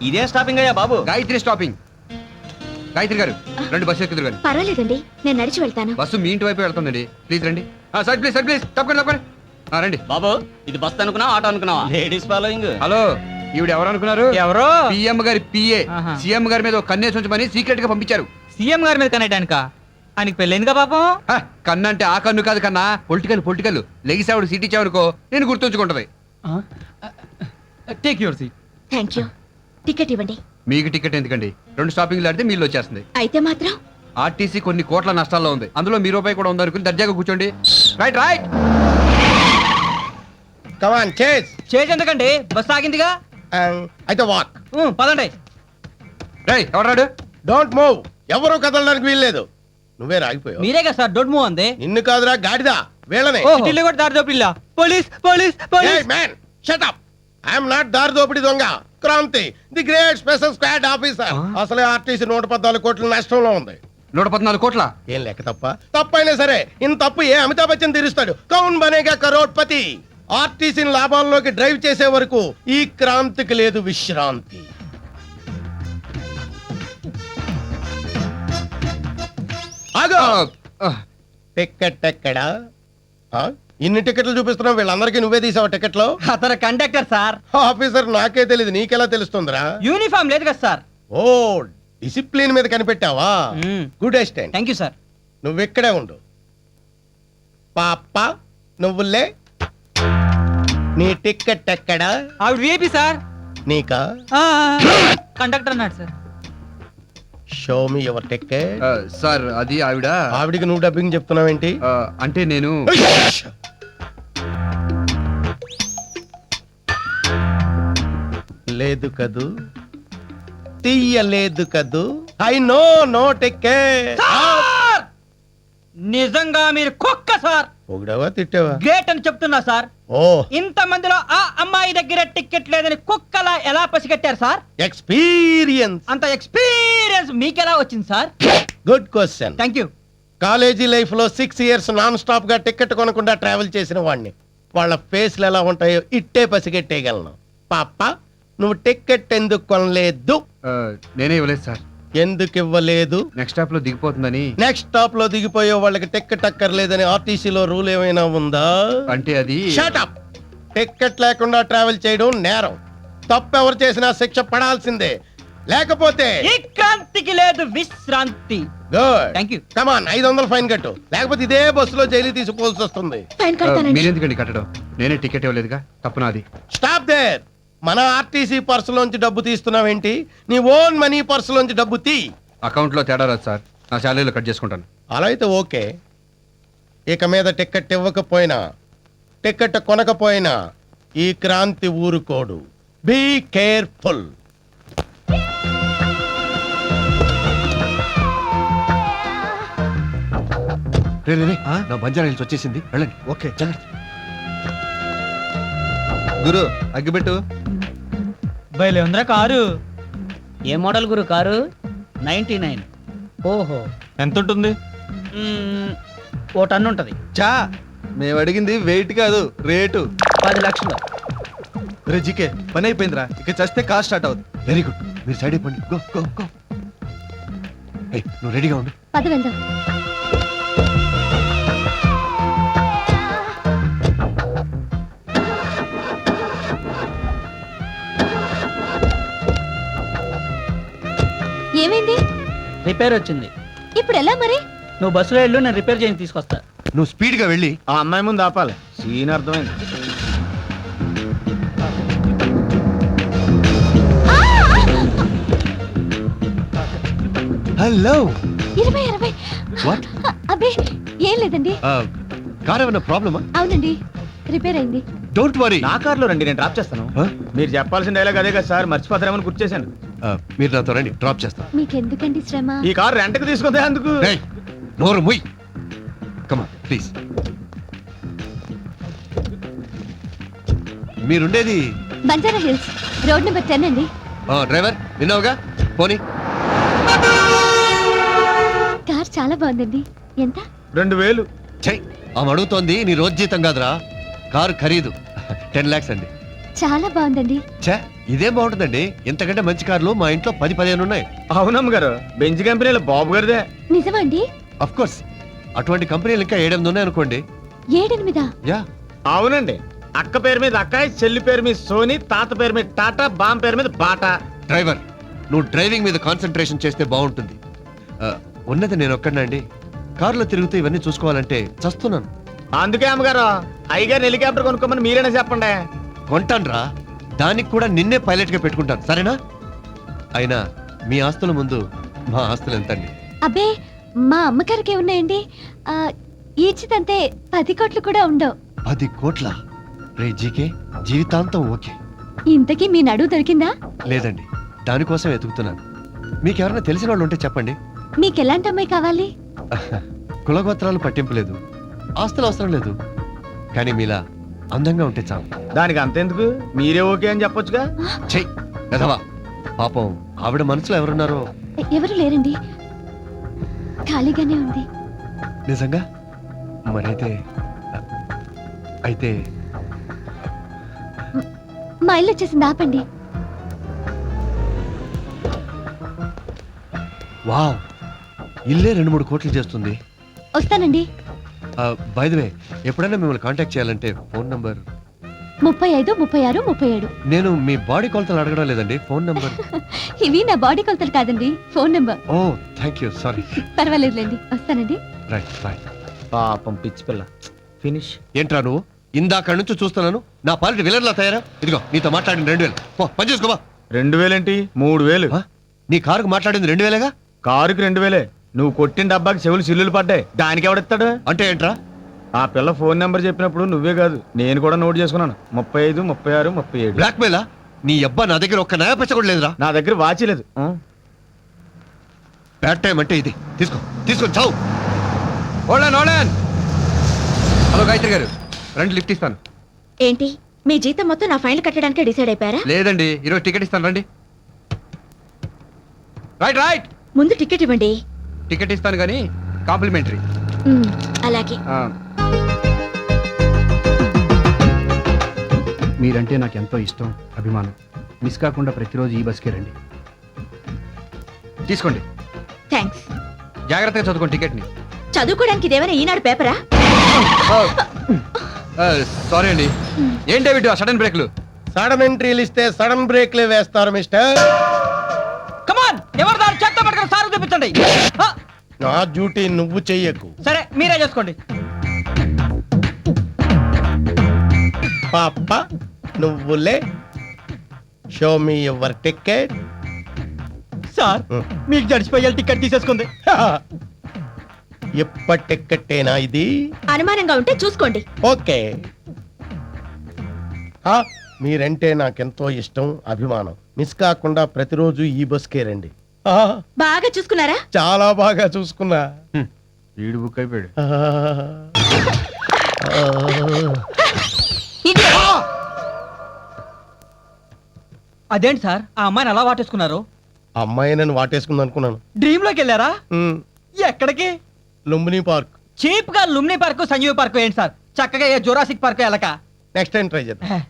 ఇదే స్టాపింగ్ అయ్యా బాబు? గాయత్రి స్టాపింగ్. గాయత్రి గారు రండి, బస్సు ఎక్కుదురు గారు. పర్వాలేదండి, నేను నడిచి వెళ్తాను. బస్సు మీ ఇంటి వైపు వెళ్తుందండి, ప్లీజ్ రండి. సార్ ప్లీజ్ తప్పకుండా రండి. బాబు ఇది బస్ అనుకున్నావా ఆటో అనుకున్నావా? Ladies following. హలో, ఈవిడ ఎవరు అనుకున్నారు? ఎవరో పిఎం గారి పిఏ. సీఎం గారి మీద కన్నేసి ఉంచమని సీక్రెట్ గా పంపించారు. సీఎం గారి మీద కనేటానిక? ఆయనకి పెళ్ళైందిగా పాపం. కన్ను అంటే ఆ కన్ను కాదు కన్నా, పొలిటికల్ లెగిసావుడు సీట్ ఇచ్చావనుకో నేను గుర్తుంచుకుంటది. Take your seat. Thank you. Ticket ఇవ్వండి. మీకు టికెట్ ఎందుకండి? 2 స్టాపింగ్లు ఆడితే మీళ్ళు వచ్చేస్తుంది. అయితే మాత్రం ఆర్టీసీ కొన్ని కోట్ల నష్టాల్లో ఉంది, అందులో మీ రూపాయి కూడా ఉందనుకుని దర్జాగా కూర్చోండి. రైట్. Come on chase. చేజ్ ఎందుకండి, బస్ ఆగిందిగా. అయితే వాక్. పదండి. రేయ్ ఎవరాడు? Don't move. ఎవరు కదలడానికి వీల్లేదు. నువ్వే రాగిపోయావు. మీరే కదా సార్ డోంట్ మూవ్ అంది. నిన్ను కాదురా గాడిదా, వీళ్ళనే. సిటీలో కూడా దారి దోపిల్లా. Police police police. Man shut up. I'm not దారి దోపిడి దొంగ, Kranthi, the great special squad officer. అసలే ఆర్టీసీ 114 కోట్ల నష్టంలో ఉంది. 114 కోట్ల? ఏం లెక్క తప్పైనా సరే ఇంత తప్పు ఏ అమితాబ్ బచ్చన్ తీరుస్తాడు? కౌన్ బనేగా కరోడ్పతి. ఆర్టీసీని లాభాల్లోకి డ్రైవ్ చేసే వరకు ఈ క్రాంతికి లేదు విశ్రాంతి. టికెట్ ఎక్కడా? ఇన్ని టికెట్లు చూపిస్తున్నావు, వీళ్ళందరికీ నువ్వే తీసావు టికెట్లు? అతను కండక్టర్ సార్. ఆఫీసర్ నాకే తెలియదు, నీకెలా తెలుస్తుందిరా? యూనిఫామ్ లేదు కదా సార్. ఓ, డిసిప్లిన్ మీద కనిపెట్టావా? Good assistant. Thank you sir. నువ్వు ఇక్కడే ఉండు. పాప నువ్వులే. నీ టికెట్ ఎక్కడా? ఆవిడ విఐపి సార్. నీకా? కండక్టర్ అన్నాడు sir. Show me your ticket. Sir అది ఆవిడికి నువ్వు డబ్బింగ్ చెప్తున్నావేంటి? అంటే నేను లేదు కదూ, తీయలేదు కదూ. I know no ticket. నిజంగా మీరు కుక్క సార్. పొగిడావా తిట్టావా? గ్రేట్ అని చెప్తున్నా సార్. ఓ, ఇంత మందిలో ఆ అమ్మాయి దగ్గర టికెట్ లేదని కుక్కలా ఎలా పసిగట్టారు సార్? ఎక్స్పీరియన్స్. అంత ఎక్స్పీరియన్స్ మీకెలా వచ్చింది sir? Good question. Thank you. College life లో 6 years నాన్ స్టాప్ గా టికెట్ కొనకుండా ట్రావెల్ చేసిన వాడిని. వాళ్ళ ఫేస్లు ఎలా ఉంటాయో ఇట్టే పసిగట్టేయగలను. పాప నువ్వు టికెట్ ఎందుకు కొనలేదు? నేనే ఇవ్వలేదు సార్. ఎందుకు ఇవ్వలేదు? నెక్స్ట్ స్టాప్ లో దిగిపోతుందని. నెక్స్ట్ స్టాప్ లో దిగిపోయే వాళ్ళకి టికెట్ అక్కర్లేదని ఆర్టీసీలో రూల్ ఏమైనా ఉందా? అంటే అది షట్ అప్. టికెట్ లేకుండా ట్రావెల్ చేయడం నేరం. తప్పెవరు చేసినా శిక్ష పడాల్సిందే. లేకపోతే ఈ క్రాంతికి లేదు విశ్రాంతి. Good. Thank you. Come on 500 fine కట్టు, లేకపోతే ఇదే బస్సులో జైలు తీసుకోవాల్సి వస్తుంది. ఫైన్ కడతానండి. మీరెందుకండి కట్టడం? నేనే టికెట్ ఇవ్వలేదుగా, తప్పు నాది. Stop there. మన ఆర్టీసీ పర్సులోంచి డబ్బు తీస్తున్నావేంటి? నీ ఓన్ మనీ పర్సులోంచి డబ్బు తీ. అకౌంట్ లో తేడా రాదు సార్, నా శాలరీలో కట్ చేసుకుంటాను. అలా అయితే ఓకే. ఇక మీద టికెట్ ఇవ్వకపోయినా, టికెట్ కొనకపోయినా ఈ క్రాంతి ఊరుకోడు. Be careful. నా బంజారా హిల్స్ వచ్చేసింది, వెళ్ళండి. ఓకే. గురు అగ్గిపెట్టు. బయలే ఉందిరా కారు. ఏ మోడల్ గురు కారు? 99. ఓహో, ఎంత ఉంటుంది? ఓ టన్ను ఉంటది. చా మేము అడిగింది వెయిట్ కాదు, రేటు. 10 లక్షలు. రెజికే పని అయిపోయిందిరా, ఇక చస్తే కార్ స్టార్ట్ అవుతుంది. వెరీ గుడ్, మీరు సైడ్ అయిపోండి. Go go go. నువ్వు రెడీగా ఉండు. పద వెళ్దాం. ఏమైంది? రిపేర్ వచ్చింది. ఇప్పుడు ఎలా మరి? నువ్వు బస్సులో వెళ్ళు, నేను రిపేర్ చేసి తీసుకొస్తా. నువ్వు స్పీడ్ గా వెళ్ళి ఆ అమ్మాయి ముందు ఆపాలి. సీన్ అర్థమైంది. హలో. 20. వాట్? అబ్బే ఏం లేదండి. కార్ ఏమైనా ప్రాబ్లమా? అవునండి, రిపేర్ అయింది. Don't worry. నా కార్లో రండి, నేను డ్రాప్ చేస్తాను. మీరు చెప్పాల్సిన డైలాగ్ అదే కదా సార్, మర్చిపోతారేమని గుర్తు చేశాను. మీరు నాతో రండి, డ్రాప్ చేస్తాను. మీకెందుకండి శ్రమ? ఈ కార్ రెంట్కి తీసుకుందే అందుకు. నోరు ముయ్. కమా ప్లీజ్. మీరుండేది బంజారా హిల్స్, రోడ్ నెంబర్ 10 అండి. డ్రైవర్ విన్నావుగా, పోనీ. కార్ చాలా బాగుందండి. ఎంత? 2000. చెయ్, ఆమె అడుగుతోంది నీ రోజు జీతం కాదురా, కారు ఖరీదు 10 lakhs అండి. చాలా బాగుందండి. ఛే, ఇదేం బాగుంటుందండి, ఇంతకంటే మంచి కార్లు మా ఇంట్లో 10-15 ఉన్నాయి. అవునమ్మ గారు, బెంజ్ కంపెనీలో బాబు గారిదే. నిజమా అండి? అఫ్ కోర్స్, అటువంటి కంపెనీలు ఇంకా 7-8 ఉన్నాయి అనుకోండి. 7-8? యా, అవునండి, అక్క పేరు మీద అక్కాయ్, చెల్లి పేరు మీద సోని, తాత పేరు మీద టాటా, బామ్ పేరు మీద బాటా. డ్రైవర్, నువ్వు డ్రైవింగ్ మీద కాన్సన్ట్రేషన్ చేస్తే బాగుంటుంది. ఉన్నది నేను ఒక్కడినండి. కారులో తిరుగుతూ ఇవన్నీ చూసుకోవాలంటే చస్తున్నాను. అందుకే అమ్మగారు అయ్యగారు హెలికాప్టర్ కొనుక్కోమని మీరేనా చెప్పండి. కొంటాన్రా, దానికి కూడా నిన్నే పైలట్ గా పెట్టుకుంటాను, సరేనా? అయినా మీ ఆస్తుల ముందు మా ఆస్తులు ఎంతండి? అబ్బే, మా అమ్మగారికి ఉన్నాయండి. ఈచితంతే 10 కోట్లు కూడా ఉండవు. 10 కోట్ల? రే జీకే, జీవితాంతం ఓకే. ఇంతకీ మీ నడువు దొరికిందా? లేదండి, దానికోసం వెతుకుతున్నాను. మీకెవరైనా తెలిసిన వాళ్ళు ఉంటే చెప్పండి. మీకు ఎలాంటి అమ్మాయి కావాలి? కులగోత్రాలు పట్టింపు లేదు, ఆస్తులు అవసరం లేదు, కానీ మీలా అందంగా ఉంటే చాలు. దానికి అంతెందుకు, మీరే ఓకే అని చెప్పొచ్చుగా. చెయ్ ఎదవా, పాపం ఆవిడ మనసులో ఎవరున్నారో. ఎవరు లేరండి, ఖాళీగానే ఉంది. నిజంగా? మరైతే అయితే మా ఇల్లు వచ్చేసింది, ఆపండి. వావ్, ఇల్లే 2-3 కోట్లు చేస్తుంది. వస్తానండి. బై ది వే, ఎప్పుడైనా మిమ్మల్ని కాంటాక్ట్ చేయాలంటే ఫోన్ నంబర్ 35, 36, 37. నేను మీ బాడీ కొలతలు అడగడం లేదండి, ఫోన్ నంబర్. ఇవి నా బాడీ కొలతలు కాదండి, phone number. Oh thank you, sorry. పర్వాలేదులేండి, వస్తానండి. Right right. పాపం పిచ్చి పిల్ల. ఫినిష్. ఏంట్రా నువ్వు? ఇందాక నుంచి చూస్తున్నాను, నా పాలిటి విలన్లా తయారా. ఇదిగో నీతో మాట్లాడిన 2000. పని చేసుకోవా. 2000 ఏంటి, 3000. నీ కారుకు మాట్లాడింది 2000గా? కారుకి 2000. నువ్వు కొట్టిన డబ్బాకి చెవులు సిల్లులు పడ్డాయి, దానికి ఎవడిస్తాడు? అంటే ఏంట్రా? ఆ పిల్ల ఫోన్ నెంబర్ చెప్పినప్పుడు నువ్వే కాదు నేను కూడా నోట్ చేసుకున్నాను. 35, 36, 37. బ్లాక్ మెయిలా? నీ అబ్బా నా దగ్గర ఒక్క నయా పెచ్చ కూడా లేదురా. నా దగ్గర వాచి లేదు. బ్యాడ్ టైం అంటే ఇది. తీసుకొని చావు. ఓలాన్. హలో గాయత్రి గారు, రండి లిఫ్ట్ ఇస్తాను. ఏంటి, మీ జీతం మొత్తం నా ఫైల్ కట్టడానికి డిసైడ్ అయిపోయారా? లేదండి, ఈరోజు టికెట్ ఇస్తాను, రండి. రైట్. ముందు టికెట్ ఇవ్వండి. టికెట్ ఇస్తాను కానీ కాంప్లిమెంటరీ. అలాగే. మీరంటే నాకు ఎంతో ఇష్టం, అభిమానం. మిస్ కాకుండా ప్రతిరోజు ఈ బస్కే రండి. తీసుకోండి, థ్యాంక్స్. జాగ్రత్తగా చదువుకోండి టికెట్ని. చదువుకోవడానికి ఇదేమైనా ఈనాడు పేపరా? సారీ అండి. ఏంటి డేవిడ్ సడన్ బ్రేక్లు? సడన్ ఎంట్రీలు ఇస్తే సడన్ బ్రేక్లే వేస్తారు మిస్టర్. కమాన్, ఎవరు దాని చేత పట్టుకుని సార్ చూపించండి. నా డ్యూటీ నువ్వు చెయ్యకు. సరే, మీరే చేసుకోండి. పాప నువ్వులే. Show me your ticket. Sir, మీకు జడ్జిపోయాలి టికెట్ తీసేసుకుంది. ఎప్పటి టికెట్టేనా ఇది? అనుమానంగా ఉంటే చూసుకోండి. ఓకే. మీరంటే నాకెంతో ఇష్టం, అభిమానం. మిస్ కాకుండా ప్రతిరోజు ఈ బస్కే రండి. బాగా చూసుకున్నారా? చాలా బాగా చూసుకున్నా. ఈడు బుక్ అయిపోయాడు. అదేంటి సార్, ఆ అమ్మాయిని అలా వాటేసుకున్నారు? అమ్మాయి నన్ను వాటేసుకుంది అనుకున్నాను. డ్రీమ్ లోకి వెళ్ళారా? ఎక్కడికి? లుంబిని పార్క్. చీప్ గా లుమ్ని పార్క్, సంజీవ్ పార్క్ ఏంటి సార్? చక్కగా ఏ జురాసిక్ పార్క్ ఎలక. నెక్స్ట్ టైం ట్రై చేద్దాం.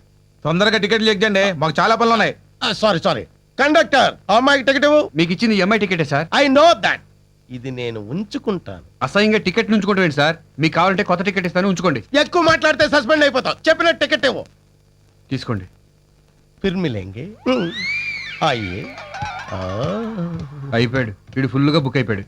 తొందరగా టికెట్లు ఎక్కండి, మాకు చాలా పనులు ఉన్నాయి. సారీ కండక్టర్, అమ్మాయికి టికెట్ ఇవ్వు. మీకు ఇచ్చింది ఎంఐ టికెటే సార్. I know that. ఇది నేను ఉంచుకుంటాను. అసహ్యంగా టికెట్ ఉంచుకుంటాం సార్. మీకు కావాలంటే కొత్త టికెట్ ఇస్తాను, ఉంచుకోండి. ఎక్కువ మాట్లాడితే సస్పెండ్ అయిపోతావు. చెప్పిన టికెట్ ఇవ్వు. తీసుకోండి. ఫిర్ మిలేంగే. ఆయియే. అయిపోయాడు, వీడు ఫుల్గా బుక్ అయిపోయాడు.